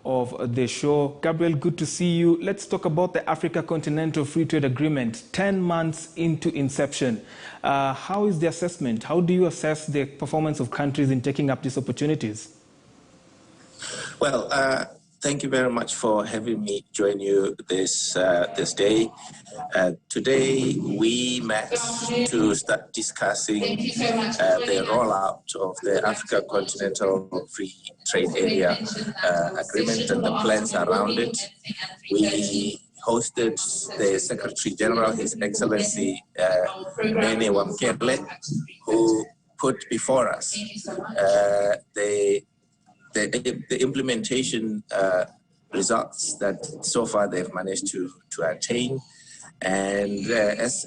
of the show. Gabriel, good to see you. Let's talk about the Africa Continental Free Trade Agreement, 10 months into inception. How is the assessment? How do you assess the performance of countries in taking up these opportunities? Well, thank you very much for having me join you this day. Today we met to start discussing the rollout of the Africa Continental Free Trade Area Agreement and the plans around it. We hosted the Secretary General, His Excellency Mene Wamkele, who put before us the implementation results that so far they've managed to attain, and as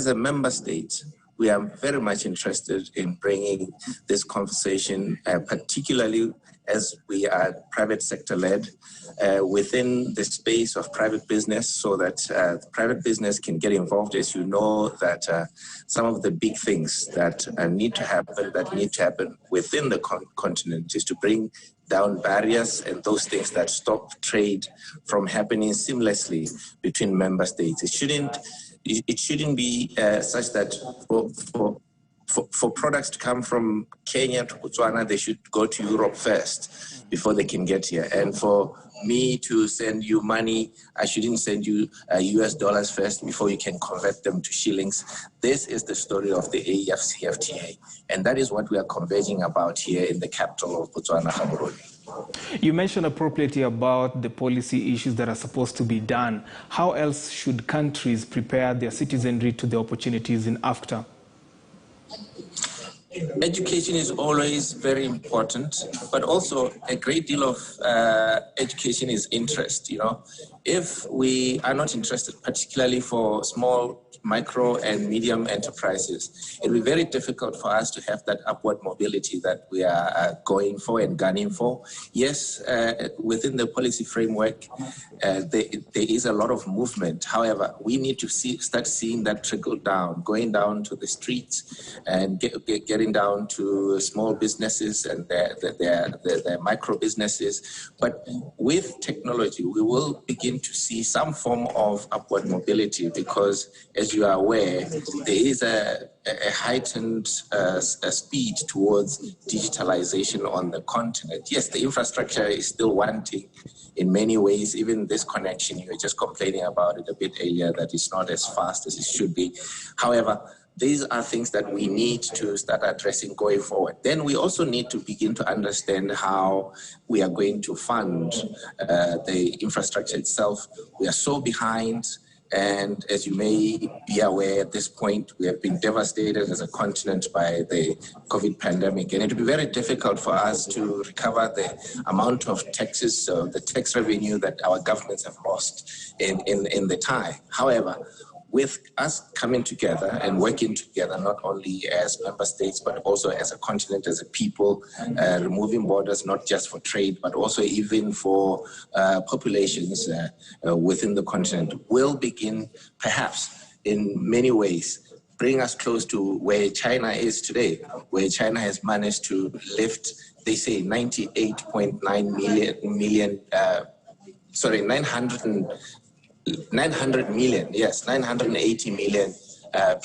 a member state, we are very much interested in bringing this conversation, particularly as we are private sector led, within the space of private business, so that private business can get involved. As you know, that some of the big things that need to happen within the continent is to bring down barriers and those things that stop trade from happening seamlessly between member states. It shouldn't be such that for products to come from Kenya to Botswana, they should go to Europe first before they can get here. And for me to send you money, I shouldn't send you US dollars first before you can convert them to shillings. This is the story of the AFCTA. And that is what we are converging about here in the capital of Botswana, Gaborone. You mentioned appropriately about the policy issues that are supposed to be done. How else should countries prepare their citizenry to the opportunities in AFCTA? Education is always very important, but also a great deal of education is interest. You know, if we are not interested, particularly for small, micro and medium enterprises, it will be very difficult for us to have that upward mobility that we are going for and gunning for. Yes, within the policy framework, there is a lot of movement. However, we need to start seeing that trickle down, going down to the streets and getting down to small businesses and their micro businesses. But with technology, we will begin to see some form of upward mobility, because as you are aware, there is a heightened speed towards digitalization on the continent. Yes, the infrastructure is still wanting in many ways. Even this connection, you were just complaining about it a bit earlier, that it's not as fast as it should be. However, these are things that we need to start addressing going forward. Then we also need to begin to understand how we are going to fund the infrastructure itself. We are so behind. And as you may be aware, at this point, we have been devastated as a continent by the COVID pandemic. And it will be very difficult for us to recover the amount of taxes, the tax revenue that our governments have lost in the time. However, with us coming together and working together, not only as member states, but also as a continent, as a people, removing borders, not just for trade, but also even for populations within the continent, will begin, perhaps, in many ways, bring us close to where China is today, where China has managed to lift, they say, 98.9 million, 900 million, yes, 980 million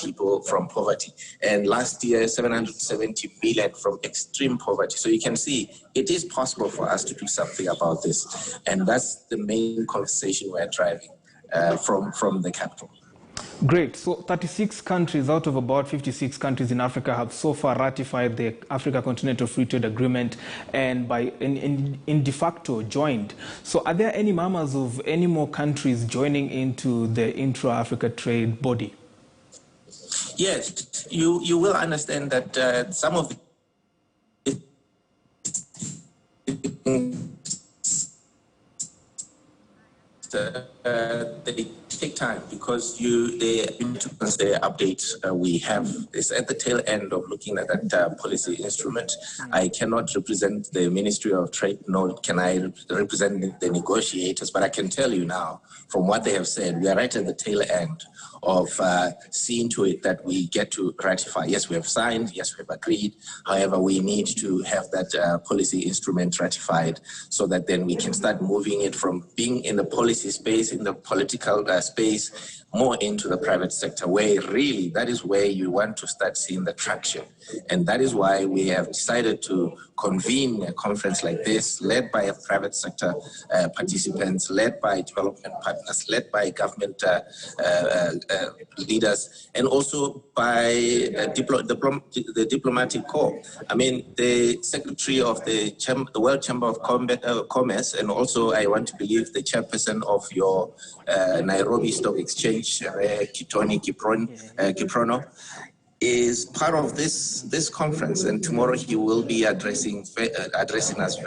people from poverty. And last year, 770 million from extreme poverty. So you can see it is possible for us to do something about this. And that's the main conversation we're driving from the capital. Great. So 36 countries out of about 56 countries in Africa have so far ratified the Africa Continental Free Trade Agreement and in de facto joined. So are there any murmurs of any more countries joining into the intra-Africa trade body? Yes, you will understand that some of they take time because the update we have is at the tail end of looking at that policy instrument. I cannot represent the Ministry of Trade, nor can I represent the negotiators, but I can tell you now, from what they have said, we are right at the tail end of seeing to it that we get to ratify. Yes, we have signed. Yes, we have agreed. However, we need to have that policy instrument ratified so that then we can start moving it from being in the policy space, in the political space, more into the private sector, where really that is where you want to start seeing the traction. And that is why we have decided to convene a conference like this, led by private sector participants, led by development partners, led by government leaders, and also by the diplomatic corps. I mean, the secretary of the World Chamber of Commerce, and also I want to believe the chairperson of your Nairobi Stock Exchange, Kiprono, is part of this conference, and tomorrow he will be addressing us